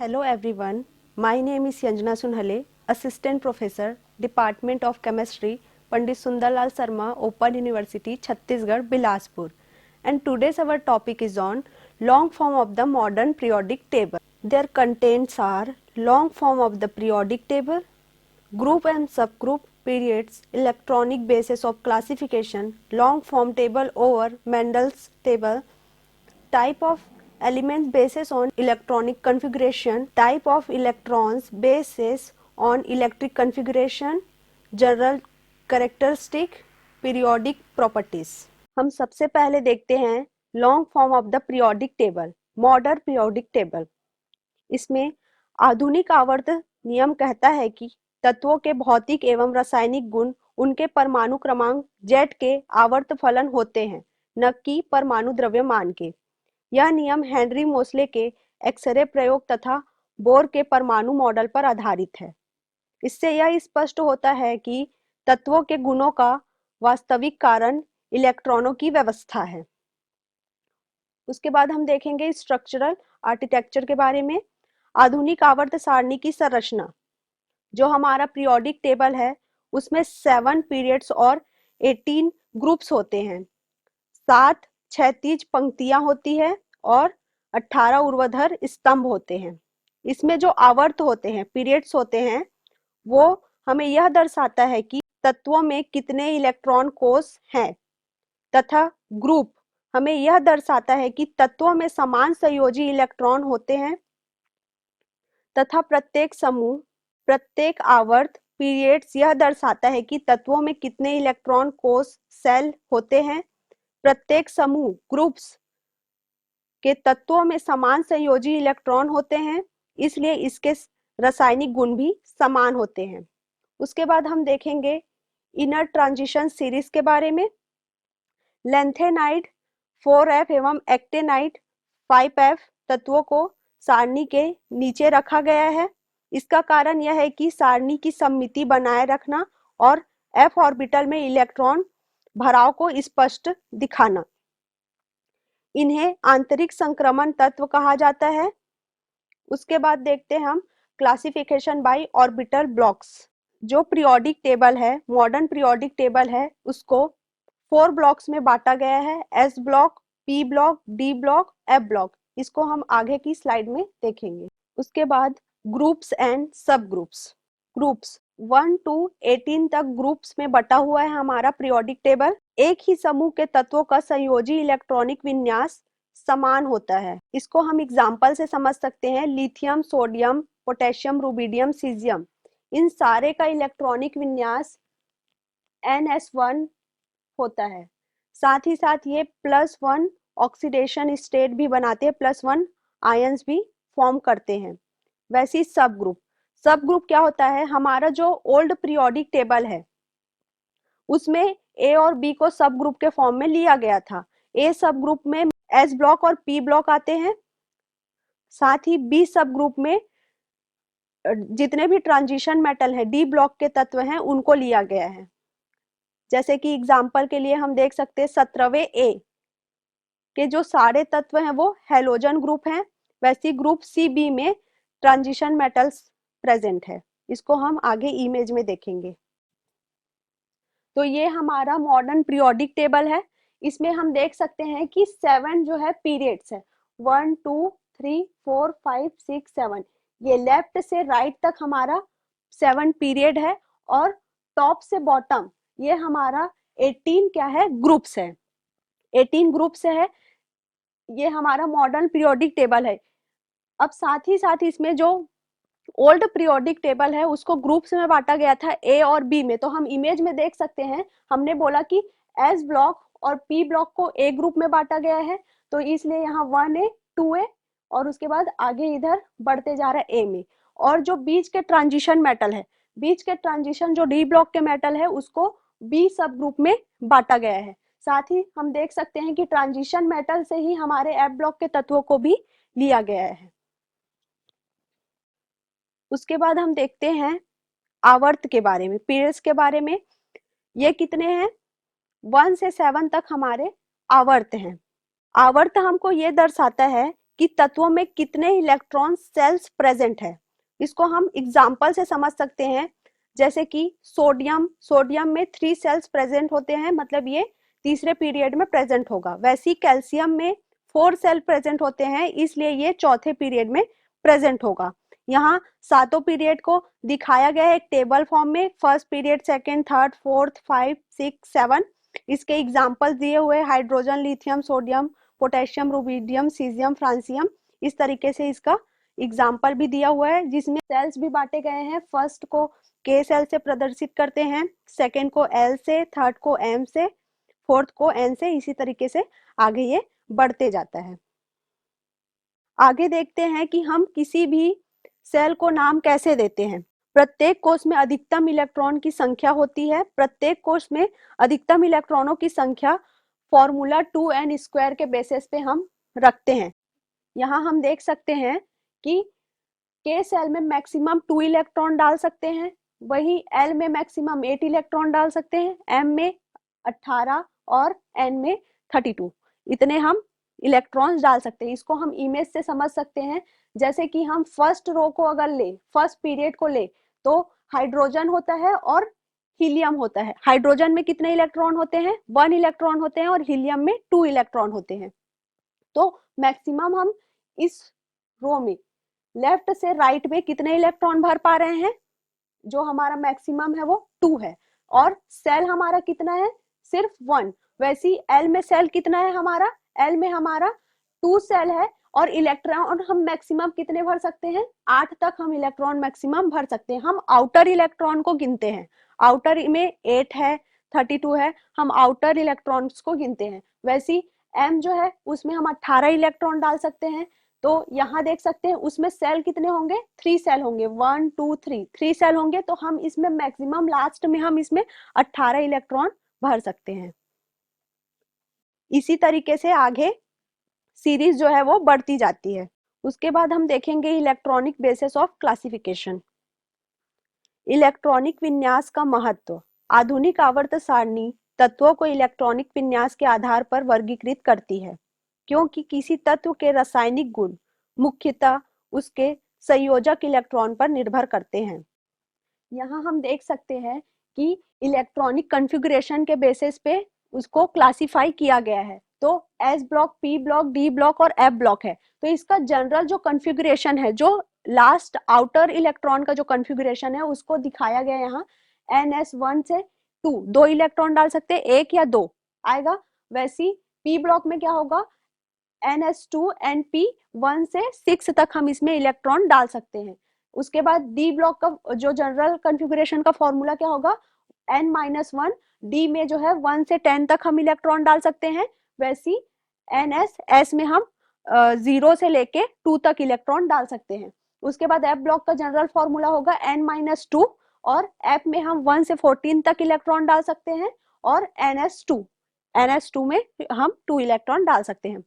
Hello everyone, my name is Yanjana Sunhale, Assistant Professor, Department of Chemistry, Pandit Sundarlal Sarma, Open University, Chhattisgarh, Bilaspur. And today's our topic is on long form of the modern periodic table. Their contents are long form of the periodic table, group and subgroup, periods, electronic basis of classification, long form table over Mendel's table, type of elements basis on electronic configuration, type of electrons basis on electric configuration, general characteristic, periodic properties. हम सबसे पहले देखते हैं long form of the periodic table, modern periodic table. इसमें आधुनिक आवर्त नियम कहता है कि तत्वों के भौतिक एवं रासायनिक गुण उनके परमाणु क्रमांक जेड के आवर्त फलन होते हैं, न कि परमाणु द्रव्यमान के। यह नियम हेनरी मोसले के एक्सरे प्रयोग तथा बोर के परमाणु मॉडल पर आधारित है। इससे यह स्पष्ट होता है कि तत्वों के गुणों का वास्तविक कारण इलेक्ट्रॉनों की व्यवस्था है। उसके बाद हम देखेंगे स्ट्रक्चरल आर्किटेक्चर के बारे में। आधुनिक आवर्त सारणी की संरचना, जो हमारा पीरियोडिक टेबल है, उसमें 7 पीरियड्स और 18 ग्रुप्स होते हैं। 7 क्षैतिज पंक्तियां होती है और 18 ऊर्ध्वाधर स्तंभ होते हैं। इसमें जो आवर्त होते हैं, पीरियड्स होते हैं, वो हमें यह दर्शाता है कि तत्वों में कितने इलेक्ट्रॉन कोष हैं, तथा ग्रुप हमें यह दर्शाता है कि तत्वों में समान संयोजी इलेक्ट्रॉन होते हैं, तथा प्रत्येक समूह, प्रत्येक आवर्त, पीरियड्स यह दर्शाता है कि तत्वों में कितने इलेक्ट्रॉन कोष, सेल होते हैं। प्रत्येक समूह, ग्रुप्स के तत्वों में समान संयोजी इलेक्ट्रॉन होते हैं, इसलिए इसके रासायनिक गुण भी समान होते हैं। उसके बाद हम देखेंगे इनर ट्रांजिशन सीरीज के बारे में। लेंथेनाइड 4f एवं एक्टेनाइड 5f तत्वों को सारणी के नीचे रखा गया है। इसका कारण यह है कि सारणी की सममिति बनाए रखना और f ऑर्बिटल में इलेक्ट्रॉन भराव को स्पष्ट दिखाना। इन्हें आंतरिक संक्रमण तत्व कहा जाता है। उसके बाद देखते हैं हम क्लासिफिकेशन बाय ऑर्बिटल ब्लॉक्स। जो पीरियोडिक टेबल है, मॉडर्न पीरियोडिक टेबल है, उसको 4 ब्लॉक्स में बांटा गया है, S block, P block, D block, F block. इसको हम आगे की स्लाइड में देखेंगे। उसके बाद ग्रुप्स एंड सब ग्रुप्स। ग्रुप्स 1 to 18 तक ग्रुप्स में बटा हुआ है हमारा पीरियोडिक टेबल। एक ही समूह के तत्वों का संयोजी इलेक्ट्रॉनिक विन्यास समान होता है। इसको हम एग्जाम्पल से समझ सकते हैं। Lithium, sodium, potassium, rubidium, caesium, इन सारे का इलेक्ट्रॉनिक विन्यास NS1 होता है। साथ ही साथ ये +1 ऑक्सीडेशन स्टेट भी बनाते हैं, +1 आयंस भी फॉर्म करते हैं। वैसे सब ग्रुप क्या होता है, हमारा जो ओल्ड पीरियोडिक टेबल है उसमें ए और बी को सब ग्रुप के फॉर्म में लिया गया था। ए सब ग्रुप में एस ब्लॉक और पी ब्लॉक आते हैं। साथ ही बी सब ग्रुप में जितने भी ट्रांजिशन मेटल है, डी ब्लॉक के तत्व हैं, उनको लिया गया है। जैसे कि एग्जाम्पल के लिए हम देख सकते हैं 17वें ए के जो सारे तत्व हैं वो हेलोजन ग्रुप हैं। वैसे ग्रुप सी बी में ट्रांजिशन मेटल्स प्रेजेंट है। इसको हम आगे इमेज में देखेंगे। तो ये हमारा मॉडर्न पीरियोडिक टेबल है। इसमें हम देख सकते हैं कि 7 जो है पीरियड्स है, 1 2 3 4 5 6 7। ये लेफ्ट से राइट तक हमारा 7 पीरियड है और टॉप से बॉटम ये हमारा 18 क्या है, ग्रुप्स है। 18 ग्रुप्स है। ये हमारा मॉडर्न पीरियोडिक टेबल है। अब साथ ही साथ इसमें जो ओल्ड पीरियोडिक टेबल है उसको ग्रुप्स में बांटा गया था, ए और बी में। तो हम इमेज में देख सकते हैं, हमने बोला कि एस ब्लॉक और पी ब्लॉक को ए ग्रुप में बांटा गया है, तो इसलिए यहाँ 1A 2A और उसके बाद आगे इधर बढ़ते जा रहा है ए में। और जो बीच के ट्रांजिशन मेटल है, बीच के ट्रांजिशन जो डी ब्लॉक के मेटल है, उसको बी सब ग्रुप में बांटा गया है। साथ ही हम देख सकते हैं कि ट्रांजिशन मेटल से ही हमारे एफ ब्लॉक के तत्वों को भी लिया गया है। उसके बाद हम देखते हैं आवर्त के बारे में, पीरियड्स के बारे में। ये कितने हैं, 1 से 7 तक हमारे आवर्त हैं। आवर्त हमको ये दर्शाता है कि तत्वों में कितने इलेक्ट्रॉन सेल्स प्रेजेंट है। इसको हम एग्जाम्पल से समझ सकते हैं, जैसे कि सोडियम में 3 सेल्स प्रेजेंट होते हैं, मतलब ये तीसरे पीरियड में प्रेजेंट होगा। वैसे ही कैल्शियम में 4 सेल प्रेजेंट होते हैं, इसलिए ये चौथे पीरियड में प्रेजेंट होगा। यहाँ सातों पीरियड को दिखाया गया है एक टेबल फॉर्म में, first period, second, third, fourth, 5, 6, 7। इसके एग्जाम्पल दिए हुए hydrogen, lithium, sodium, potassium, rubidium, caesium, francium. इस तरीके से इसका एग्जाम्पल भी दिया हुआ है, जिसमें सेल्स भी बांटे गए हैं। फर्स्ट को के सेल से प्रदर्शित करते हैं, सेकेंड को एल से, थर्ड को एम से, फोर्थ को एन से। इसी तरीके से आगे ये बढ़ते जाता है। आगे देखते हैं कि हम किसी भी सेल को नाम कैसे देते हैं। प्रत्येक कोष में अधिकतम इलेक्ट्रॉन की संख्या होती है। प्रत्येक कोष में अधिकतम इलेक्ट्रॉनों की संख्या फॉर्मूला 2n² के बेसिस पे हम रखते हैं। यहाँ हम देख सकते हैं कि के सेल में मैक्सिमम 2 इलेक्ट्रॉन डाल सकते हैं, वही एल में मैक्सिमम 8 इलेक्ट्रॉन डाल सकते हैं, एम में 18 और एन में 32। इतने हम इलेक्ट्रॉन्स डाल सकते हैं। इसको हम इमेज से समझ सकते हैं, जैसे कि हम फर्स्ट रो को अगर ले, फर्स्ट पीरियड को ले, तो हाइड्रोजन होता है और हीलियम होता है। हाइड्रोजन में कितने इलेक्ट्रॉन होते हैं? 1 इलेक्ट्रॉन होते हैं, और हीलियम में 2 इलेक्ट्रॉन होते हैं। तो मैक्सिमम हम इस रो में लेफ्ट से राइट में कितने इलेक्ट्रॉन भर पा रहे हैं? जो हमारा मैक्सिमम है वो 2 है, और सेल हमारा कितना है? सिर्फ 1। वैसी एल में सेल कितना है हमारा? एल में हमारा 2 सेल है, और इलेक्ट्रॉन हम मैक्सिमम कितने भर सकते हैं? 8 तक हम इलेक्ट्रॉन मैक्सिमम भर सकते हैं। हम आउटर इलेक्ट्रॉन को गिनते हैं, आउटर में 8 है, 32 है, हम आउटर इलेक्ट्रॉन्स को गिनते हैं। वैसी एम जो है उसमें हम 18 इलेक्ट्रॉन डाल सकते हैं। तो यहाँ देख सकते हैं उसमें सेल कितने होंगे? 3 सेल होंगे, 1 2 3, 3 सेल होंगे। तो हम इसमें मैक्सिमम लास्ट में हम इसमें 18 इलेक्ट्रॉन भर सकते हैं। इसी तरीके से आगे सीरीज जो है वो बढ़ती जाती है। उसके बाद हम देखेंगे electronic basis of classification. Electronic विन्यास का महत्व। आधुनिक आवर्त सारणी तत्वों को इलेक्ट्रॉनिक विन्यास के आधार पर वर्गीकृत करती है, क्योंकि किसी तत्व के रासायनिक गुण मुख्यतः उसके संयोजक इलेक्ट्रॉन पर निर्भर करते हैं। यहाँ हम देख सकते हैं कि इलेक्ट्रॉनिक कॉन्फ़िगरेशन के बेसिस पे उसको क्लासिफाई किया गया है। तो S block, P block, D block और एफ ब्लॉक है। तो इसका जनरल जो कॉन्फ़िगरेशन है, जो लास्ट आउटर इलेक्ट्रॉन का जो कॉन्फ़िगरेशन है, उसको दिखाया गया यहाँ। NS1 से 2 इलेक्ट्रॉन डाल सकते हैं, 1 या 2 आएगा। वैसी पी ब्लॉक में क्या होगा? NS2 NP 1 से 6 तक हम इसमें इलेक्ट्रॉन डाल सकते हैं। उसके बाद डी ब्लॉक का जो जनरल कॉन्फ़िगरेशन का फॉर्मूला क्या होगा? N-1। डी में जो है 1 से 10 तक हम इलेक्ट्रॉन डाल सकते हैं। वैसी NS में हम 0 से लेके 2 तक इलेक्ट्रॉन डाल सकते हैं। उसके बाद एफ ब्लॉक का जनरल फॉर्मूला होगा N-2, और एफ में हम 1 से 14 तक इलेक्ट्रॉन डाल सकते हैं, और NS2 में हम 2 इलेक्ट्रॉन डाल सकते हैं।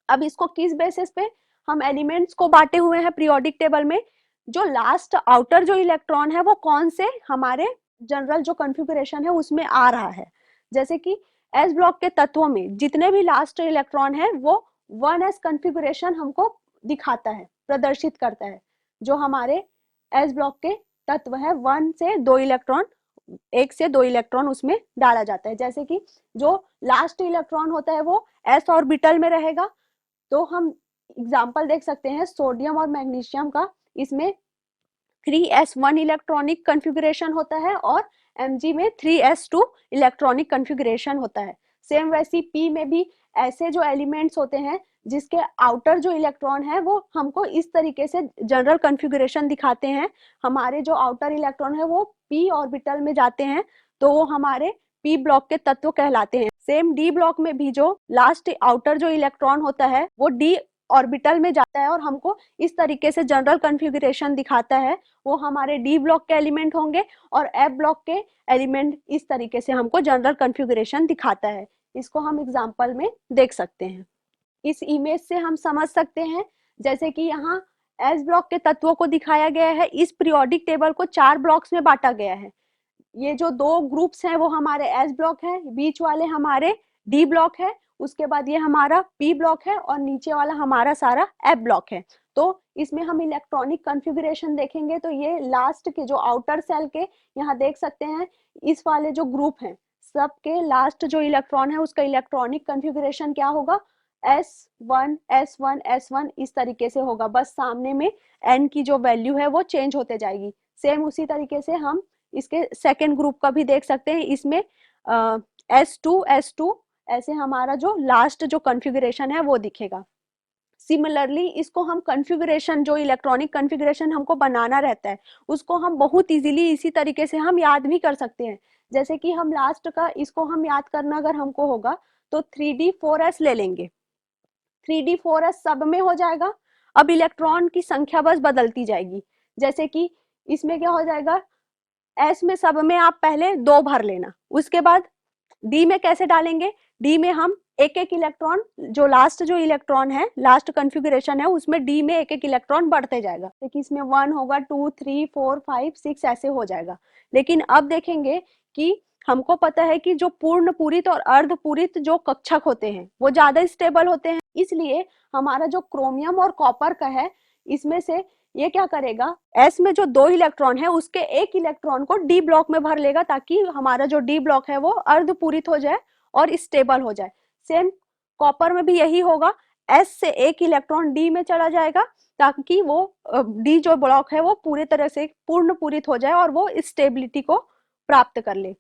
अब इसको किस बेसिस पे हम एलिमेंट्स को बांटे हुए हैं पीरियोडिक टेबल में? जो लास्ट आउटर जो इलेक्ट्रॉन है वो कौन से हमारे जनरल जो कॉन्फ़िगरेशन है उसमें आ रहा है। जैसे कि एस ब्लॉक के तत्वों में जितने भी लास्ट इलेक्ट्रॉन है वो 1s कॉन्फ़िगरेशन हमको दिखाता है, प्रदर्शित करता है। जो हमारे एस ब्लॉक के तत्व है 1 से 2 इलेक्ट्रॉन, 1 से 2 इलेक्ट्रॉन उसमें डाला जाता है। जैसे कि जो लास्ट इलेक्ट्रॉन होता है वो s ऑर्बिटल में रहेगा। तो हम एग्जाम्पल देख सकते हैं सोडियम और मैग्नीशियम का। इसमें 3s1 इलेक्ट्रॉनिक कॉन्फ़िगरेशन होता है, और Mg में 3s2 इलेक्ट्रॉनिक कॉन्फ़िगरेशन होता है। सेम वैसी P में भी ऐसे जो एलिमेंट्स होते हैं जिसके आउटर जो इलेक्ट्रॉन है वो हमको इस तरीके से जनरल कॉन्फ़िगरेशन दिखाते हैं। हमारे जो आउटर इलेक्ट्रॉन है वो p ऑर्बिटल में जाते हैं, तो वो हमारे p ब्लॉक के तत्व कहलाते हैं। सेम डी ब्लॉक में भी जो लास्ट आउटर जो इलेक्ट्रॉन होता है वो डी ऑर्बिटल में जाता है, और हमको इस तरीके से जनरल कॉन्फ़िगरेशन दिखाता है। वो हमारे डी ब्लॉक के एलिमेंट होंगे, और एफ ब्लॉक के एलिमेंट इस तरीके से हमको जनरल कॉन्फ़िगरेशन दिखाता है। इसको हम एग्जाम्पल में देख सकते हैं। इस इमेज से हम समझ सकते हैं, जैसे कि यहाँ एस ब्लॉक के तत्वों को दिखाया गया है। इस पीरियोडिक टेबल को 4 ब्लॉक्स में बांटा गया है। ये जो 2 ग्रुप्स हैं वो हमारे एस ब्लॉक है, बीच वाले हमारे डी ब्लॉक है, उसके बाद ये हमारा पी ब्लॉक है और नीचे वाला हमारा सारा एफ ब्लॉक है। तो इसमें हम इलेक्ट्रॉनिक कॉन्फ़िगरेशन देखेंगे तो ये लास्ट के जो आउटर सेल के यहाँ देख सकते हैं, इस वाले जो ग्रुप हैं सबके लास्ट जो इलेक्ट्रॉन है उसका इलेक्ट्रॉनिक कॉन्फ़िगरेशन क्या होगा, S1 S1 S1 इस तरीके से होगा। बस सामने में n की जो वैल्यू है वो चेंज होते जाएगी। सेम उसी तरीके से हम इसके सेकेंड ग्रुप का भी देख सकते हैं, इसमें S2 ऐसे हमारा जो लास्ट जो कॉन्फ़िगरेशन है वो दिखेगा। सिमिलरली इसको हम कॉन्फ़िगरेशन जो इलेक्ट्रॉनिक कॉन्फ़िगरेशन हमको बनाना रहता है उसको हम बहुत इजीली इसी तरीके से हम याद भी कर सकते हैं। जैसे कि हम लास्ट का इसको हम याद करना अगर हमको होगा तो 3D4S ले लेंगे। 3D4S सब में हो जाएगा। अब इलेक्ट्रॉन की संख्या बस बदलती जाएगी। जैसे कि इसमें क्या हो जाएगा, S में सब में आप पहले 2 भर लेना, उसके बाद D में कैसे डालेंगे, D में हम एक एक इलेक्ट्रॉन जो लास्ट जो इलेक्ट्रॉन है लास्ट कॉन्फ़िगरेशन है उसमें D में एक एक इलेक्ट्रॉन बढ़ते जाएगा। देखिए इसमें 1 होगा, 2 3 4 5 6 ऐसे हो जाएगा। लेकिन अब देखेंगे कि हमको पता है कि जो पूर्ण पूरित और अर्ध पूरित जो कक्षक होते हैं वो ज्यादा स्टेबल होते हैं, इसलिए हमारा जो क्रोमियम और कॉपर का है इसमें से ये क्या करेगा, S में जो 2 इलेक्ट्रॉन है उसके एक इलेक्ट्रॉन को D ब्लॉक में भर लेगा ताकि हमारा जो D ब्लॉक है वो अर्धपूरित हो जाए और स्टेबल हो जाए। सेम कॉपर में भी यही होगा, S से एक इलेक्ट्रॉन D में चला जाएगा ताकि वो D जो ब्लॉक है वो पूरी तरह से पूर्ण पूरित हो जाए और वो स्टेबिलिटी को प्राप्त कर ले।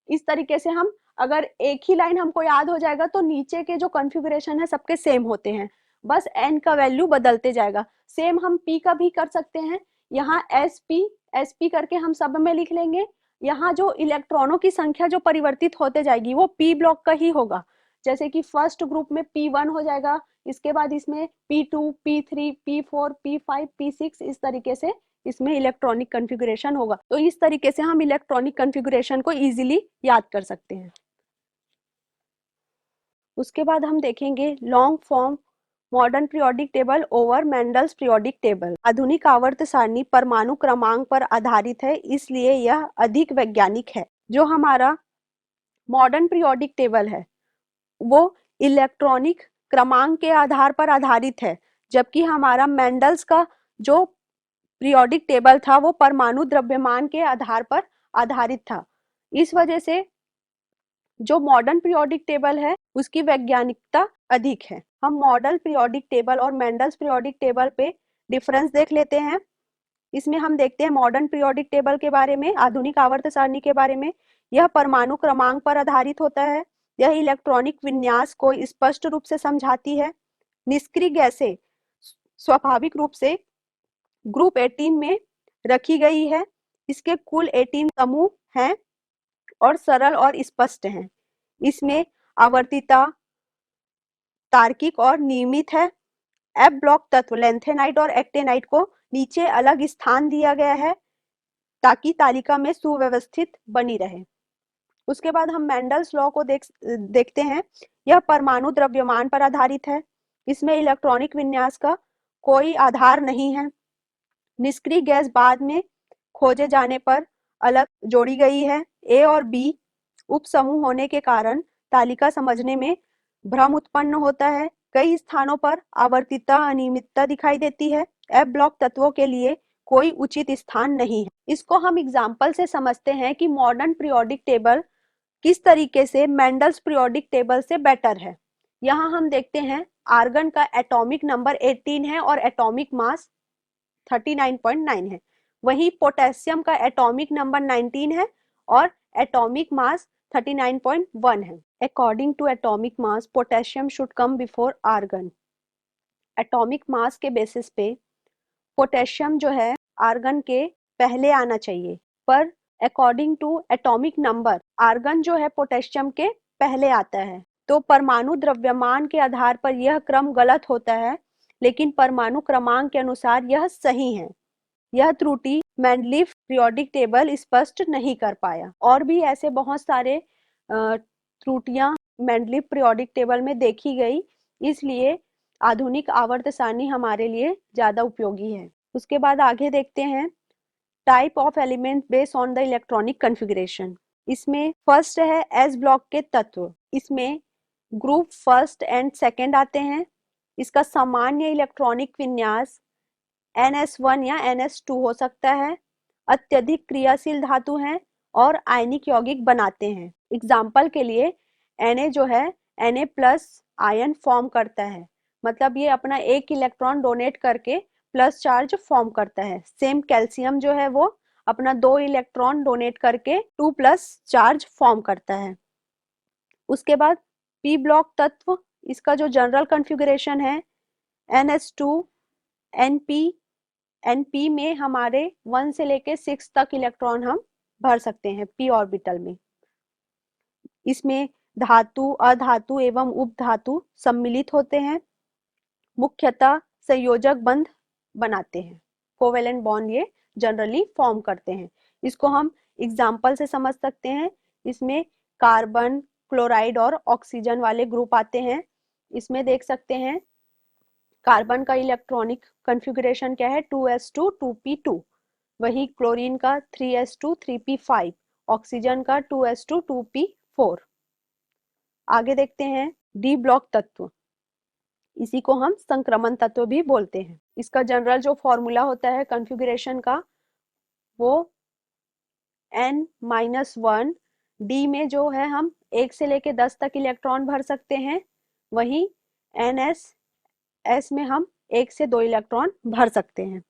इस तरीके से हम अगर एक ही लाइन हमको याद हो जाएगा तो नीचे के जो कॉन्फ़िगरेशन है सबके सेम होते हैं, बस n का वैल्यू बदलते जाएगा। सेम हम p का भी कर सकते हैं, यहाँ sp करके हम सब में लिख लेंगे। यहाँ जो इलेक्ट्रॉनों की संख्या जो परिवर्तित होते जाएगी वो p ब्लॉक का ही होगा। जैसे कि फर्स्ट ग्रुप में p1 हो जाएगा, इसके बाद इसमें p2 p3 p4 p5 p6 इस तरीके से इसमें इलेक्ट्रॉनिक कॉन्फ़िगरेशन होगा। तो इस तरीके से हम इलेक्ट्रॉनिक कॉन्फ़िगरेशन को इजीली याद कर सकते हैं। उसके बाद हम देखेंगे long form modern periodic table over Mendel's periodic table. आधुनिक आवर्त सारणी परमाणु क्रमांक पर आधारित है, इसलिए यह अधिक वैज्ञानिक है। जो हमारा मॉडर्न पीरियोडिक टेबल है वो इलेक्ट्रॉनिक क्रमांक के आधार पर आधारित है, जबकि हमारा मेंडल्स का जो पीरियोडिक टेबल था वो परमाणु द्रव्यमान के आधार पर आधारित था। इस वजह से जो मॉडर्न पीरियोडिक टेबल है उसकी वैज्ञानिकता अधिक है। हम मॉडल पीरियोडिक टेबल और मेंडल्स पीरियोडिक टेबल पे डिफरेंस देख लेते हैं। इसमें हम देखते हैं मॉडर्न पीरियोडिक टेबल के बारे में, आधुनिक आवर्त सारणी के बारे में। यह परमाणु क्रमांक पर आधारित होता है। यह इलेक्ट्रॉनिक विन्यास को स्पष्ट रूप से समझाती है। निष्क्रिय गैसें स्वाभाविक रूप से ग्रुप 18 में रखी गई है। इसके कुल 18 समूह हैं और सरल और स्पष्ट हैं। इसमें आवर्तिता तार्किक और नियमित है। एफ ब्लॉक तत्व लैंथेनाइट और एक्टेनाइट को नीचे अलग स्थान दिया गया है ताकि तालिका में सुव्यवस्थित बनी रहे। उसके बाद हम मेंडल्स लॉ को देखते हैं। यह परमाणु द्रव्यमान पर आधारित है। इसमें इलेक्ट्रॉनिक विन्यास का कोई आधार नहीं है। निष्क्रिय गैस बाद में खोजे जाने पर अलग जोड़ी गई है। ए और बी उपसमूह होने के कारण तालिका समझने में भ्रम उत्पन्न होता है। कई स्थानों पर आवर्तिता अनियमितता दिखाई देती है। एफ ब्लॉक तत्वों के लिए कोई उचित स्थान नहीं है। इसको हम एग्जाम्पल से समझते हैं कि मॉडर्न पीरियोडिक टेबल किस तरीके से मेंडल्स पीरियोडिक टेबल से बेटर है। यहाँ हम देखते हैं आर्गन का एटॉमिक नंबर 18 है और एटॉमिक मास 39.9 है। वहीं पोटेशियम का एटॉमिक नंबर 19 है और एटॉमिक मास 39.1 है। According to atomic mass potassium should come before argon. Atomic mass के बेसिस पे पोटेशियम जो है आर्गन के पहले आना चाहिए, पर according to atomic number argon जो है पोटेशियम के पहले आता है। तो परमाणु द्रव्यमान के आधार पर यह क्रम गलत होता है, लेकिन परमाणु क्रमांक के अनुसार यह सही है। यह त्रुटि मेंडलीफ पीरियोडिक टेबल स्पष्ट नहीं कर पाया। और भी ऐसे बहुत सारे त्रुटियां मेंडलीफ पीरियोडिक टेबल में देखी गई, इसलिए आधुनिक आवर्त सारणी हमारे लिए ज्यादा उपयोगी है। उसके बाद आगे देखते हैं type of element based on the electronic configuration. इसमें फर्स्ट है एस ब्लॉक के तत्व। इसमें ग्रुप फर्स्ट एंड सेकेंड आते हैं। इसका सामान्य इलेक्ट्रॉनिक विन्यास NS1 या NS2 हो सकता है। अत्यधिक क्रियाशील धातु हैं और आयनिक यौगिक बनाते हैं। एग्जाम्पल के लिए Na जो है Na प्लस आयन फॉर्म करता है, मतलब ये अपना एक इलेक्ट्रॉन डोनेट करके प्लस चार्ज फॉर्म करता है। सेम कैल्शियम जो है वो अपना 2 इलेक्ट्रॉन डोनेट करके 2 प्लस चार्ज फॉर्म करता है। उसके बाद पी ब्लॉक तत्व, इसका जो जनरल कॉन्फ़िगरेशन है NH2 NP NP में हमारे 1 से लेके 6 तक इलेक्ट्रॉन हम भर सकते हैं p ऑर्बिटल में। इसमें धातु अधातु एवं उपधातु सम्मिलित होते हैं। मुख्यतः संयोजक बंध बनाते हैं, कोवेलेंट बॉन्ड ये जनरली फॉर्म करते हैं। इसको हम एग्जाम्पल से समझ सकते हैं। इसमें कार्बन, क्लोराइड और ऑक्सीजन वाले ग्रुप आते हैं। इसमें देख सकते हैं कार्बन का इलेक्ट्रॉनिक कॉन्फ़िगरेशन क्या है, 2s2 2p2। वही क्लोरीन का 3s2 3p5, ऑक्सीजन का 2s2 2p4। आगे देखते हैं डी ब्लॉक तत्व, इसी को हम संक्रमण तत्व भी बोलते हैं। इसका जनरल जो फॉर्मूला होता है कॉन्फ़िगरेशन का वो n-1। डी में जो है हम 1 से लेके 10 तक इलेक्ट्रॉन भर सकते हैं। वही NS में हम 1 से 2 इलेक्ट्रॉन भर सकते हैं।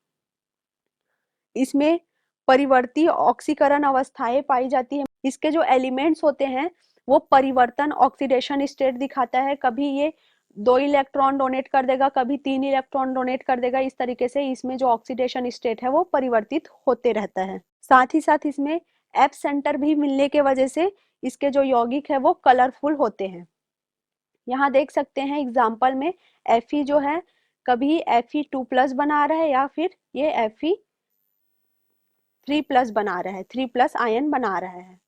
इसमें परिवर्ती ऑक्सीकरण अवस्थाएं पाई जाती है। इसके जो एलिमेंट्स होते हैं वो परिवर्तन ऑक्सीडेशन स्टेट दिखाता है। कभी ये 2 इलेक्ट्रॉन डोनेट कर देगा, कभी 3 इलेक्ट्रॉन डोनेट कर देगा। इस तरीके से इसमें जो ऑक्सीडेशन स्टेट है वो परिवर्तित होते रहता है। साथ ही साथ इसमें एफ सेंटर भी मिलने के वजह से इसके जो यौगिक है वो कलरफुल होते हैं। यहाँ देख सकते हैं एग्जाम्पल में Fe जो है कभी Fe2+ बना रहा है या फिर ये Fe3+ बना रहा है, 3+ आयन बना रहा है।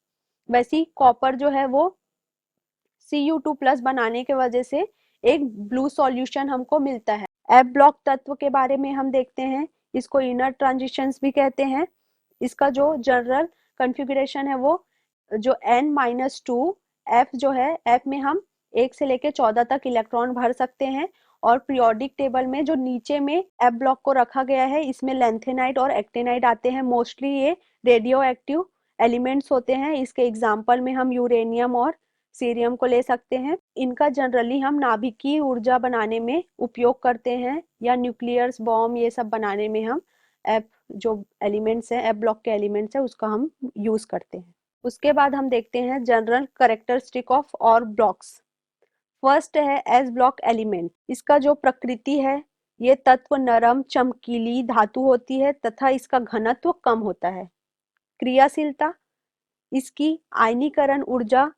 वैसी कॉपर जो है वो Cu2+ बनाने के वजह से एक ब्लू सॉल्यूशन हमको मिलता है। एफ ब्लॉक तत्व के बारे में हम देखते हैं। इसको इनर ट्रांजिशंस भी कहते हैं। इसका जो जनरल कॉन्फ़िगरेशन है वो जो n-2 F जो है, F में हम 1 से लेके 14 तक इलेक्ट्रॉन भर सकते हैं। और पीरियोडिक टेबल में जो नीचे में F ब्लॉक को रखा गया है इसमें लैंथेनाइड और एक्टिनाइड आते हैं। मोस्टली ये रेडियो एक्टिव एलिमेंट्स होते हैं। इसके एग्जाम्पल में हम यूरेनियम और सीरियम को ले सकते हैं। इनका जनरली हम नाभिकीय ऊर्जा बनाने में उपयोग करते हैं या न्यूक्लियर्स बॉम्ब ये सब बनाने में हम एफ जो एलिमेंट्स हैं, एफ ब्लॉक के एलिमेंट्स है उसका हम यूज करते हैं। उसके बाद हम देखते हैं जनरल कैरेक्टरिस्टिक ऑफ और ब्लॉक्स। फर्स्ट है एस ब्लॉक एलिमेंट। इसका जो प्रकृति है ये तत्व नरम चमकीली धातु होती है तथा इसका घनत्व कम होता है। क्रियाशीलता, इसकी आयनीकरण ऊर्जा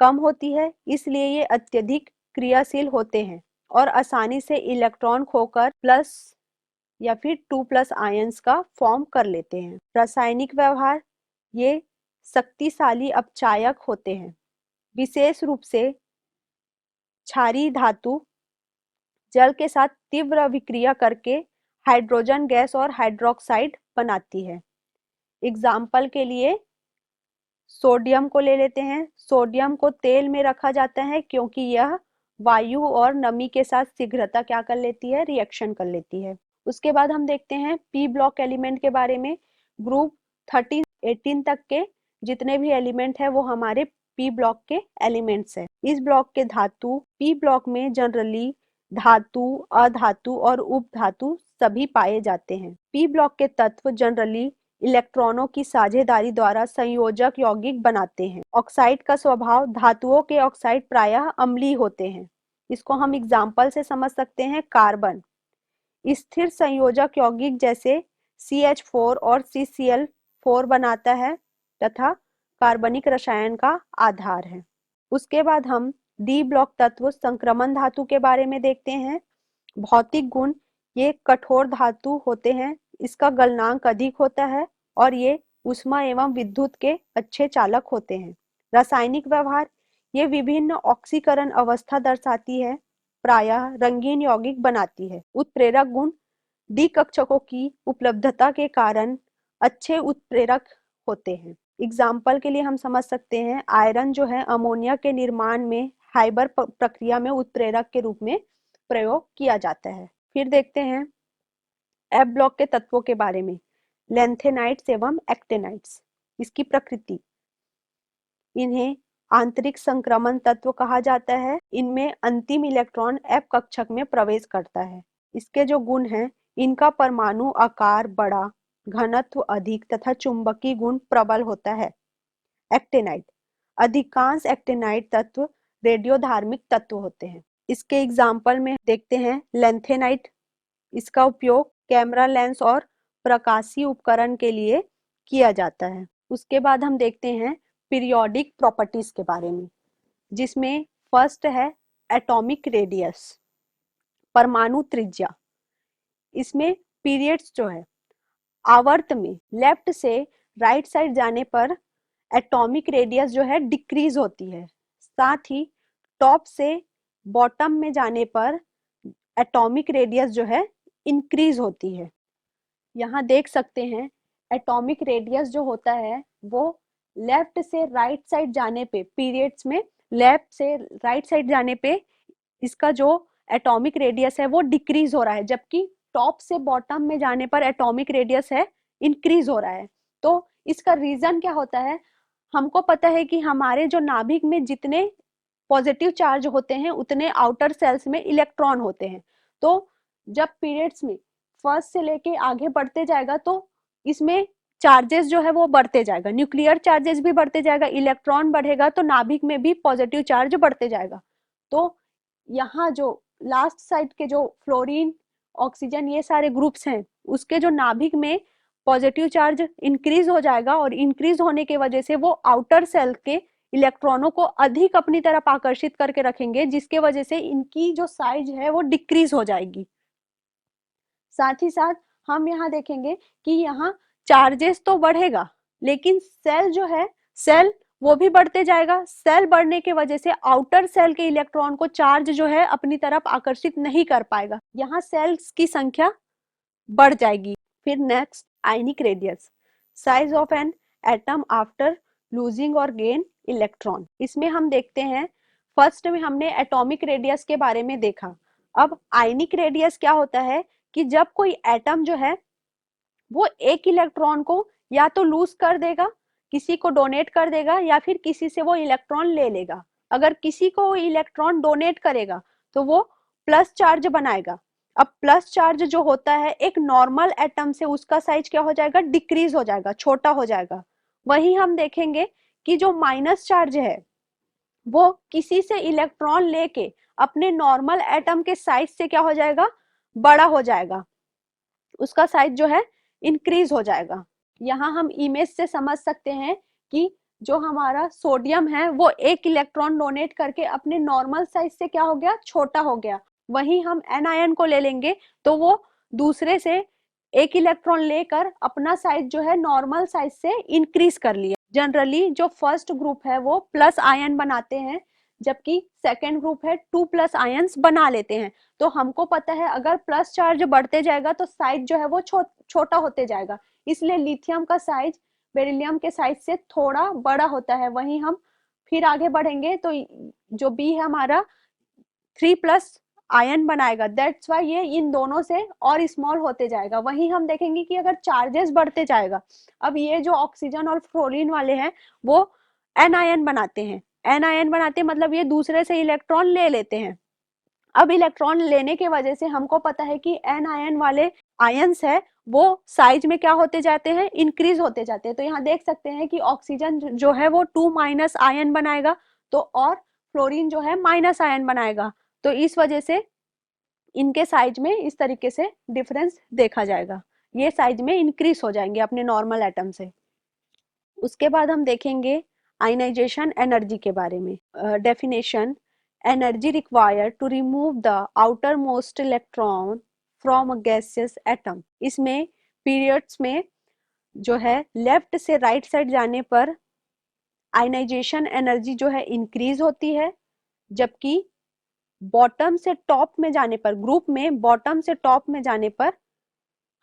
कम होती है, इसलिए ये अत्यधिक क्रियाशील होते हैं और आसानी से इलेक्ट्रॉन खोकर प्लस या फिर 2+ आयंस का फॉर्म कर लेते हैं। रासायनिक व्यवहार, ये शक्तिशाली अपचायक होते हैं। विशेष रूप से क्षारीय धातु जल के साथ तीव्र अभिक्रिया करके हाइड्रोजन गैस और हाइड्रोक्साइड बनाती है। एग्जाम्पल के लिए सोडियम को ले लेते हैं। सोडियम को तेल में रखा जाता है क्योंकि यह वायु और नमी के साथ शीघ्रता क्या कर लेती है, रिएक्शन कर लेती है। उसके बाद हम देखते हैं पी ब्लॉक एलिमेंट के बारे में। ग्रुप 13 18 तक के जितने भी एलिमेंट है वो हमारे पी ब्लॉक के एलिमेंट्स है। इस ब्लॉक के धातु पी ब्लॉक में जनरली धातु अधातु और उपधातु सभी पाए जाते हैं। पी ब्लॉक के तत्व जनरली इलेक्ट्रॉनों की साझेदारी द्वारा संयोजक यौगिक बनाते हैं। ऑक्साइड का स्वभाव, धातुओं के ऑक्साइड प्रायः अम्लीय होते हैं। इसको हम एग्जाम्पल से समझ सकते हैं। कार्बन स्थिर संयोजक यौगिक जैसे CH4 और CCl4 बनाता है तथा कार्बनिक रसायन का आधार है। उसके बाद हम डी ब्लॉक तत्व संक्रमण धातु के बारे में देखते हैं। भौतिक गुण, ये कठोर धातु होते हैं, इसका गलनांक अधिक होता है और ये ऊष्मा एवं विद्युत के अच्छे चालक होते हैं। रासायनिक व्यवहार, ये विभिन्न ऑक्सीकरण अवस्था दर्शाती है, प्रायः रंगीन यौगिक बनाती है। उत्प्रेरक गुण, डी कक्षकों की उपलब्धता के कारण अच्छे उत्प्रेरक होते हैं। एग्जाम्पल के लिए हम समझ सकते हैं आयरन जो है अमोनिया के निर्माण में हाइबर प्रक्रिया में उत्प्रेरक के रूप में प्रयोग किया जाता है। फिर देखते हैं एफ ब्लॉक के तत्वों के बारे में, लैंथेनाइट्स एवं एक्टिनाइट्स। इसकी प्रकृति, इन्हें आंतरिक संक्रमण तत्व कहा जाता है। इनमें अंतिम इलेक्ट्रॉन एफ कक्षक में प्रवेश करता है। इसके जो गुण हैं, इनका परमाणु आकार बड़ा, घनत्व अधिक तथा चुंबकीय गुण प्रबल होता है। एक्टिनाइट, अधिकांश एक्टिनाइट तत्व रेडियोधार्मिक तत्व होते हैं। इसके एग्जाम्पल में देखते हैं लैंथेनाइट। इसका उपयोग कैमरा लेंस और प्रकाशीय उपकरण के लिए किया जाता है। उसके बाद हम देखते हैं पीरियोडिक प्रॉपर्टीज के बारे में, जिसमें फर्स्ट है एटॉमिक रेडियस, परमाणु त्रिज्या। इसमें पीरियड्स जो है, आवर्त में लेफ्ट से राइट साइड जाने पर एटॉमिक रेडियस जो है डिक्रीज होती है। साथ ही टॉप से बॉटम में जाने पर एटॉमिक रेडियस जो है इंक्रीज होती है। यहाँ देख सकते हैं एटॉमिक रेडियस जो होता है वो लेफ्ट से राइट साइड जाने पे, पीरियड्स में लेफ्ट से राइट साइड जाने पे इसका जो एटॉमिक रेडियस है वो डिक्रीज हो रहा है, जबकि टॉप से बॉटम में जाने पर एटॉमिक रेडियस है इंक्रीज हो रहा है। तो इसका रीजन क्या होता है? हमको पता है कि हमारे जो नाभिक में जितने पॉजिटिव चार्ज होते हैं उतने आउटर सेल्स में इलेक्ट्रॉन होते हैं। तो जब पीरियड्स में फर्स्ट से लेके आगे बढ़ते जाएगा तो इसमें चार्जेस जो है वो बढ़ते जाएगा, न्यूक्लियर चार्जेस भी बढ़ते जाएगा, इलेक्ट्रॉन बढ़ेगा तो नाभिक में भी पॉजिटिव चार्ज बढ़ते जाएगा। तो यहाँ जो लास्ट साइड के जो फ्लोरीन, ऑक्सीजन, ये सारे ग्रुप्स हैं, उसके जो नाभिक में पॉजिटिव चार्ज इंक्रीज हो जाएगा और इंक्रीज होने की वजह से वो आउटर सेल के इलेक्ट्रॉनों को अधिक अपनी तरफ आकर्षित करके रखेंगे, जिसके वजह से इनकी जो साइज है वो डिक्रीज हो जाएगी। साथ ही साथ हम यहाँ देखेंगे कि यहाँ चार्जेस तो बढ़ेगा लेकिन सेल जो है, सेल वो भी बढ़ते जाएगा। सेल बढ़ने की वजह से आउटर सेल के इलेक्ट्रॉन को चार्ज जो है अपनी तरफ आकर्षित नहीं कर पाएगा, यहाँ सेल्स की संख्या बढ़ जाएगी। फिर next ionic radius, size of an atom after losing और गेन इलेक्ट्रॉन। इसमें हम देखते हैं, फर्स्ट में हमने एटॉमिक रेडियस के बारे में देखा। अब आयनिक रेडियस क्या होता है कि जब कोई एटम जो है वो एक इलेक्ट्रॉन को या तो लूज कर देगा, किसी को डोनेट कर देगा, या फिर किसी से वो इलेक्ट्रॉन ले लेगा। अगर किसी को वो इलेक्ट्रॉन डोनेट करेगा तो वो प्लस चार्ज बनाएगा। अब प्लस चार्ज जो होता है एक नॉर्मल एटम से उसका साइज क्या हो जाएगा? डिक्रीज हो जाएगा, छोटा हो जाएगा। वही हम देखेंगे कि जो माइनस चार्ज है वो किसी से इलेक्ट्रॉन लेके अपने नॉर्मल एटम के साइज से क्या हो जाएगा? बड़ा हो जाएगा, उसका साइज जो है इंक्रीज हो जाएगा। यहाँ हम इमेज से समझ सकते हैं कि जो हमारा सोडियम है वो एक इलेक्ट्रॉन डोनेट करके अपने नॉर्मल साइज से क्या हो गया? छोटा हो गया। वहीं हम एन आयन को ले लेंगे तो वो दूसरे से एक इलेक्ट्रॉन लेकर अपना साइज जो है नॉर्मल साइज से इंक्रीज कर लिया। जनरली जो फर्स्ट ग्रुप है वो प्लस आयन बनाते हैं, जबकि सेकेंड ग्रुप है 2+ आयंस बना लेते हैं। तो हमको पता है अगर प्लस चार्ज बढ़ते जाएगा तो साइज जो है वो छोटा होते जाएगा, इसलिए लिथियम का साइज बेरिलियम के साइज से थोड़ा बड़ा होता है। वहीं हम फिर आगे बढ़ेंगे तो जो बी है हमारा 3+ आयन बनाएगा, दैट्स वाई ये इन दोनों से और स्मॉल होते जाएगा। वहीं हम देखेंगे कि अगर चार्जेस बढ़ते जाएगा, अब ये जो ऑक्सीजन और फ्लोरीन वाले हैं वो एन आयन बनाते हैं। एन आयन बनाते हैं मतलब ये दूसरे से इलेक्ट्रॉन ले लेते हैं। अब इलेक्ट्रॉन लेने की वजह से हमको पता है कि एन आयन वाले आयंस है वो साइज में क्या होते जाते हैं? इंक्रीज होते जाते हैं। तो यहाँ देख सकते हैं कि ऑक्सीजन जो है वो 2- आयन बनाएगा तो और फ्लोरीन जो है माइनस आयन बनाएगा। तो इस वजह से इनके साइज में इस तरीके से डिफरेंस देखा जाएगा, ये साइज में इंक्रीज हो जाएंगे अपने नॉर्मल एटम से। उसके बाद हम देखेंगे आयनाइजेशन एनर्जी के बारे में। Definition, energy required to remove the outermost electron from a gaseous atom. इसमें पीरियड्स में जो है लेफ्ट से राइट साइड जाने पर आयनाइजेशन एनर्जी जो है इंक्रीज होती है, जबकि बॉटम से टॉप में जाने पर, ग्रुप में बॉटम से टॉप में जाने पर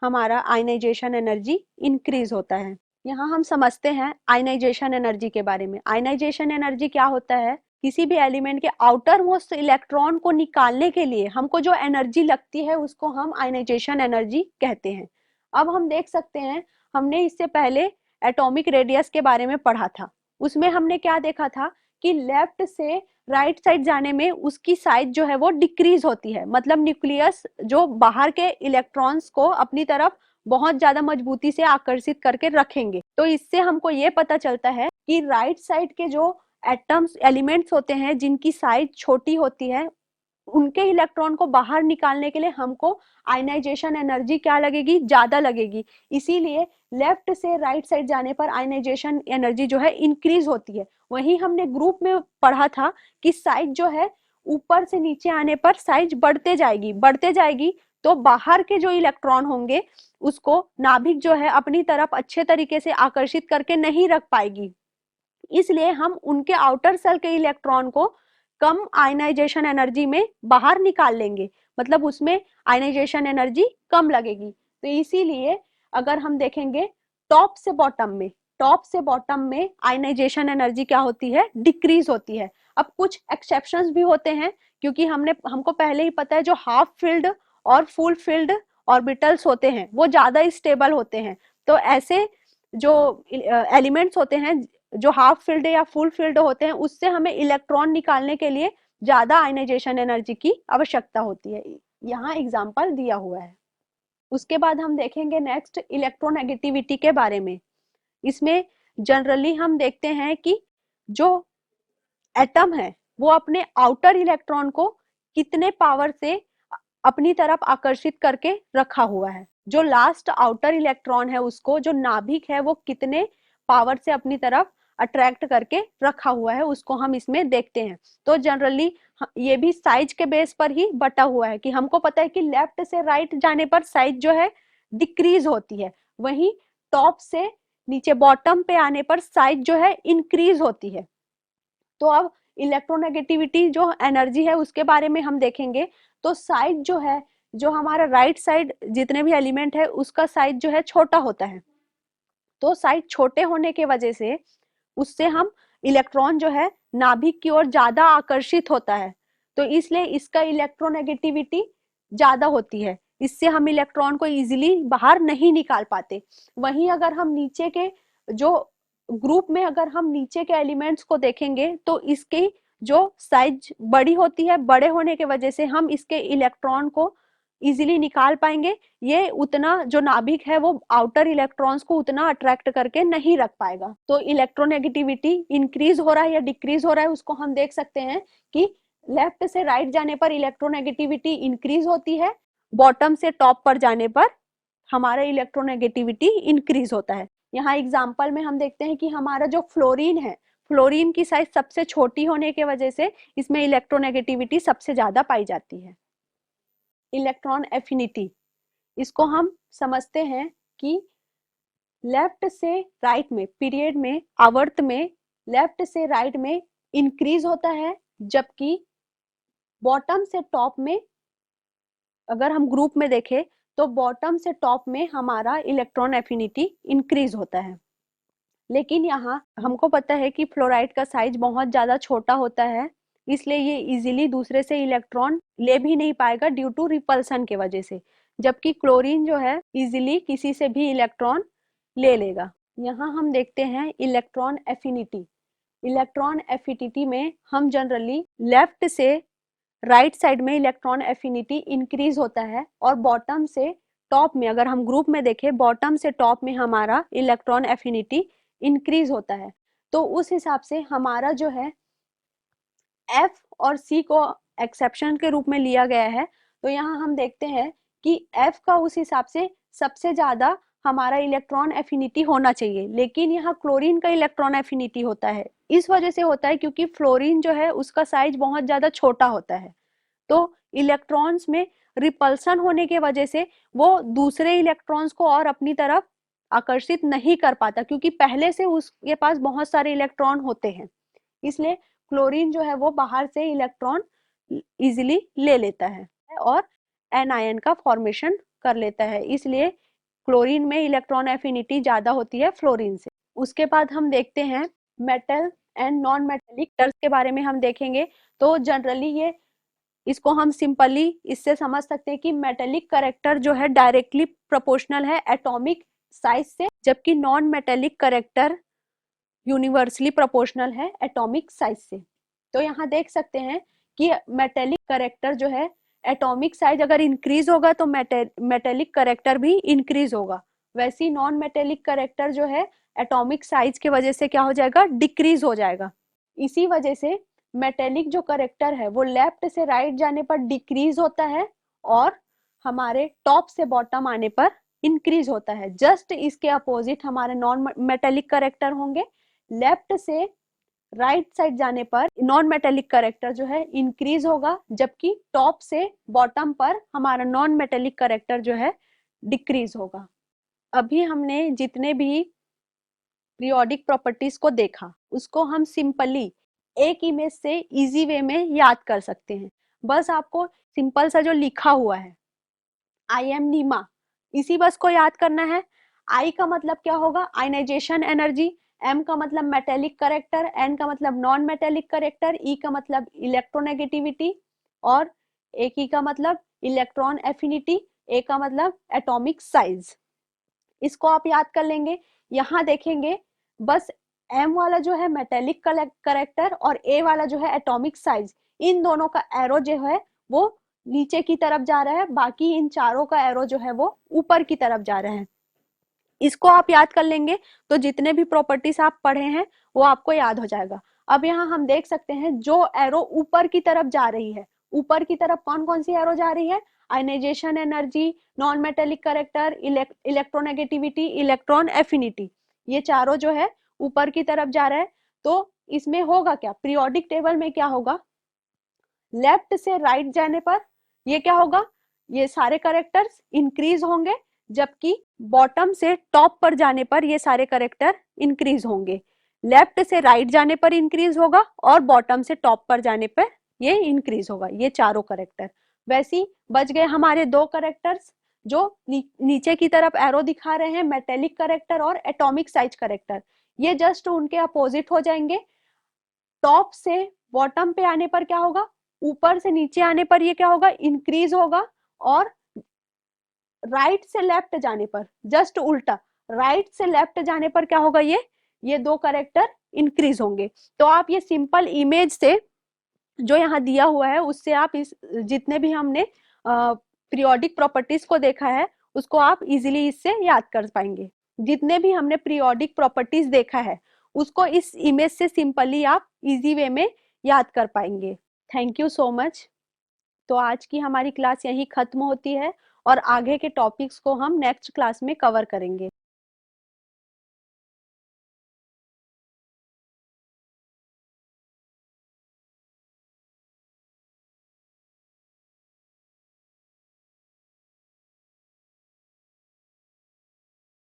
हमारा आयनाइजेशन एनर्जी इंक्रीज होता है। यहाँ हम समझते हैं आयनाइजेशन एनर्जी के बारे में। आयनाइजेशन एनर्जी क्या होता है? किसी भी एलिमेंट के आउटर मोस्ट इलेक्ट्रॉन को निकालने के लिए हमको जो एनर्जी लगती है उसको हम आयनाइजेशन एनर्जी कहते हैं। अब हम देख सकते हैं, हमने इससे पहले एटॉमिक रेडियस के बारे में पढ़ा था। उसमें हमने क्या देखा था कि लेफ्ट से राइट साइड जाने में उसकी साइज जो है वो डिक्रीज होती है, मतलब न्यूक्लियस जो बाहर के इलेक्ट्रॉन्स को अपनी तरफ बहुत ज्यादा मजबूती से आकर्षित करके रखेंगे। तो इससे हमको ये पता चलता है कि राइट साइड के जो एटम्स एलिमेंट्स होते हैं जिनकी साइज छोटी होती है, उनके इलेक्ट्रॉन को बाहर निकालने के लिए हमको आयनाइजेशन एनर्जी क्या लगेगी, ज्यादा लगेगी। इसीलिए लेफ्ट से राइट साइड जाने पर आयनाइजेशन एनर्जी जो है इंक्रीज होती है। वहीं हमने ग्रुप में पढ़ा था कि साइज जो है ऊपर से नीचे आने पर साइज बढ़ते जाएगी, तो बाहर के जो इलेक्ट्रॉन होंगे उसको नाभिक जो है अपनी तरफ अच्छे तरीके से आकर्षित करके नहीं रख पाएगी। इसलिए हम उनके आउटर सेल के इलेक्ट्रॉन को कम आयनाइजेशन एनर्जी में बाहर निकाल लेंगे, मतलब उसमें आयनाइजेशन एनर्जी कम लगेगी। तो इसीलिए अगर हम देखेंगे टॉप से बॉटम में आयनाइजेशन एनर्जी क्या होती है, डिक्रीज होती है। अब कुछ एक्सेप्शंस भी होते हैं, क्योंकि हमको पहले ही पता है जो हाफ फिल्ड और फुल फिल्ड ऑर्बिटल्स होते हैं वो ज्यादा स्टेबल होते हैं। तो ऐसे जो एलिमेंट्स होते हैं जो हाफ फील्ड या फुल फील्ड होते हैं, उससे हमें इलेक्ट्रॉन निकालने के लिए ज्यादा आयनाइजेशन एनर्जी की आवश्यकता होती है। यहाँ एग्जाम्पल दिया हुआ है। उसके बाद हम देखेंगे नेक्स्ट इलेक्ट्रोनेगेटिविटी के बारे में। इसमें जनरली हम देखते हैं कि जो एटम है वो अपने आउटर इलेक्ट्रॉन को कितने पावर से अपनी तरफ आकर्षित करके रखा हुआ है। जो लास्ट आउटर इलेक्ट्रॉन है उसको, जो नाभिक है वो कितने पावर से अपनी तरफ अट्रैक्ट करके रखा हुआ है, उसको हम इसमें देखते हैं। तो जनरली ये भी साइज के बेस पर ही बटा हुआ है कि हमको पता है कि लेफ्ट से राइट जाने पर साइज जो है डिक्रीज होती है, वहीं टॉप से नीचे बॉटम पे आने पर साइज जो है इंक्रीज होती है। तो अब इलेक्ट्रोनेगेटिविटी जो एनर्जी है उसके बारे में हम देखेंगे। तो साइज जो है, जो हमारा राइट साइड जितने भी एलिमेंट है उसका साइज जो है छोटा होता है। तो साइज छोटे होने के वजह से उससे हम इलेक्ट्रॉन जो है नाभिक की ओर ज्यादा आकर्षित होता है, तो इसलिए इसका इलेक्ट्रोनेगेटिविटी ज्यादा होती है। इससे हम इलेक्ट्रॉन को इजीली बाहर नहीं निकाल पाते। वहीं अगर हम नीचे के जो ग्रुप में अगर हम नीचे के एलिमेंट्स को देखेंगे तो इसकी जो साइज बड़ी होती है, बड़े होने के वजह से हम इसके इलेक्ट्रॉन को इजीली निकाल पाएंगे। ये उतना जो नाभिक है वो आउटर इलेक्ट्रॉन्स को उतना अट्रैक्ट करके नहीं रख पाएगा। तो इलेक्ट्रोनेगेटिविटी इंक्रीज हो रहा है या डिक्रीज हो रहा है उसको हम देख सकते हैं कि लेफ्ट से राइट जाने पर इलेक्ट्रोनेगेटिविटी इंक्रीज होती है, बॉटम से टॉप पर जाने पर हमारा इलेक्ट्रोनेगेटिविटी इंक्रीज होता है। यहाँ एग्जाम्पल में हम देखते हैं कि हमारा जो फ्लोरीन है, फ्लोरीन की साइज सबसे छोटी होने के वजह से इसमें इलेक्ट्रोनेगेटिविटी सबसे ज्यादा पाई जाती है। इलेक्ट्रॉन एफिनिटी, इसको हम समझते हैं कि लेफ्ट से राइट में पीरियड में आवर्त में लेफ्ट से राइट में इंक्रीज होता है, जबकि बॉटम से टॉप में अगर हम ग्रुप में देखें तो बॉटम से टॉप में हमारा इलेक्ट्रॉन एफिनिटी इंक्रीज होता है। लेकिन यहाँ हमको पता है कि फ्लोराइड का साइज बहुत ज्यादा छोटा होता है, इसलिए ये इजीली दूसरे से इलेक्ट्रॉन ले भी नहीं पाएगा ड्यू टू रिपल्सन के वजह से, जबकि क्लोरीन जो है इजीली किसी से भी इलेक्ट्रॉन ले लेगा। यहाँ हम देखते हैं इलेक्ट्रॉन एफिनिटी। इलेक्ट्रॉन एफिनिटी में हम जनरली लेफ्ट से राइट साइड में इलेक्ट्रॉन एफिनिटी इंक्रीज होता है और बॉटम से टॉप में अगर हम ग्रुप में देखें बॉटम से टॉप में हमारा इलेक्ट्रॉन एफिनिटी इंक्रीज होता है। तो उस हिसाब से हमारा जो है एफ और सी को एक्सेप्शन के रूप में लिया गया है। तो यहाँ हम देखते हैं कि एफ का उस हिसाब से सबसे ज्यादा हमारा इलेक्ट्रॉन एफिनिटी होना चाहिए, लेकिन यहाँ क्लोरीन का इलेक्ट्रॉन एफिनिटी होता है। इस वजह से होता है क्योंकि फ्लोरीन जो है उसका साइज बहुत ज्यादा छोटा होता है, तो इलेक्ट्रॉन्स में रिपल्सन होने के वजह से वो दूसरे इलेक्ट्रॉन्स को और अपनी तरफ आकर्षित नहीं कर पाता, क्योंकि पहले से उसके पास बहुत सारे इलेक्ट्रॉन होते हैं। इसलिए क्लोरीन जो है वो बाहर से इलेक्ट्रॉन इजीली ले लेता है और एनायन का फॉर्मेशन कर लेता है, इसलिए क्लोरीन में इलेक्ट्रॉन एफिनिटी ज्यादा होती है फ्लोरीन से। उसके बाद हम देखते हैं metal and non metallic characters के बारे में हम देखेंगे। तो जनरली ये इसको हम सिंपली इससे समझ सकते हैं कि मेटेलिक कैरेक्टर जो है डायरेक्टली प्रोपोर्शनल है एटॉमिक साइज से, जबकि non metallic character universally proportional है एटॉमिक साइज से। तो यहाँ देख सकते हैं कि मेटेलिक कैरेक्टर जो है एटॉमिक साइज अगर इंक्रीज होगा तो मेटेलिक कैरेक्टर भी इंक्रीज होगा, वैसे ही नॉन मेटेलिक कैरेक्टर जो है एटॉमिक साइज के वजह से क्या हो जाएगा, डिक्रीज हो जाएगा। इसी वजह से मेटेलिक जो कैरेक्टर है वो लेफ्ट से राइट जाने पर डिक्रीज होता है और हमारे टॉप से बॉटम आने पर इंक्रीज होता है। जस्ट इसके अपोजिट हमारे नॉन मेटेलिक कैरेक्टर होंगे, लेफ्ट से राइट साइड जाने पर नॉन मेटेलिक कैरेक्टर जो है इंक्रीज होगा, जबकि टॉप से बॉटम पर हमारा नॉन मेटेलिक कैरेक्टर जो है डिक्रीज होगा। अभी हमने जितने भी पीरियोडिक प्रॉपर्टीज को देखा उसको हम सिंपली एक इमेज से इजी वे में याद कर सकते हैं। बस आपको सिंपल सा जो लिखा हुआ है आई एम नीमा, इसी बस को याद करना है। आई का मतलब क्या होगा, आयनाइजेशन एनर्जी, एम का मतलब मेटेलिक कैरेक्टर, एन का मतलब नॉन मेटेलिक कैरेक्टर, ई का मतलब इलेक्ट्रोनेगेटिविटी और ए की का मतलब इलेक्ट्रॉन एफिनिटी, ए का मतलब एटॉमिक साइज। इसको आप याद कर लेंगे। यहाँ देखेंगे बस एम वाला जो है मेटेलिक कैरेक्टर और ए वाला जो है एटॉमिक साइज, इन दोनों का एरो जो है वो नीचे की तरफ जा रहा है, बाकी इन चारों का एरो जो है वो ऊपर की तरफ जा रहा है। इसको आप याद कर लेंगे तो जितने भी प्रॉपर्टीज आप पढ़े हैं वो आपको याद हो जाएगा। अब यहाँ हम देख सकते हैं जो एरो ऊपर की तरफ जा रही है, ऊपर की तरफ कौन कौन सी एरो जा रही है, ionisation energy, non metallic character, electronegativity, electron affinity, ये चारों जो है ऊपर की तरफ जा रहा है। तो इसमें होगा क्या, पीरियोडिक टेबल में क्या होगा, लेफ्ट से राइट जाने पर ये क्या होगा, ये सारे कैरेक्टर्स इंक्रीज होंगे, जबकि बॉटम से टॉप पर जाने पर ये सारे कैरेक्टर इंक्रीज होंगे। लेफ्ट से राइट जाने पर इंक्रीज होगा और बॉटम से टॉप पर जाने पर ये इंक्रीज होगा, ये चारों कैरेक्टर। वैसे ही बच गए हमारे दो कैरेक्टर्स जो नीचे की तरफ एरो दिखा रहे हैं, मेटेलिक कैरेक्टर और एटॉमिक साइज कैरेक्टर। ये जस्ट उनके अपोजिट हो जाएंगे। टॉप से बॉटम पे आने पर क्या होगा, ऊपर से नीचे आने पर ये क्या होगा, इंक्रीज होगा, और राइट से लेफ्ट जाने पर जस्ट उल्टा, राइट से लेफ्ट जाने पर क्या होगा, ये दो कैरेक्टर इंक्रीज होंगे। तो आप ये सिंपल इमेज से जो यहाँ दिया हुआ है उससे आप इस जितने भी हमने पीरियोडिक प्रॉपर्टीज को देखा है उसको आप इजीली इससे याद कर पाएंगे। जितने भी हमने पीरियोडिक प्रॉपर्टीज देखा है उसको इस इमेज से सिंपली आप इजी वे में याद कर पाएंगे। Thank you so much. तो आज की हमारी क्लास यहीं खत्म होती है और आगे के टॉपिक्स को हम नेक्स्ट क्लास में कवर करेंगे।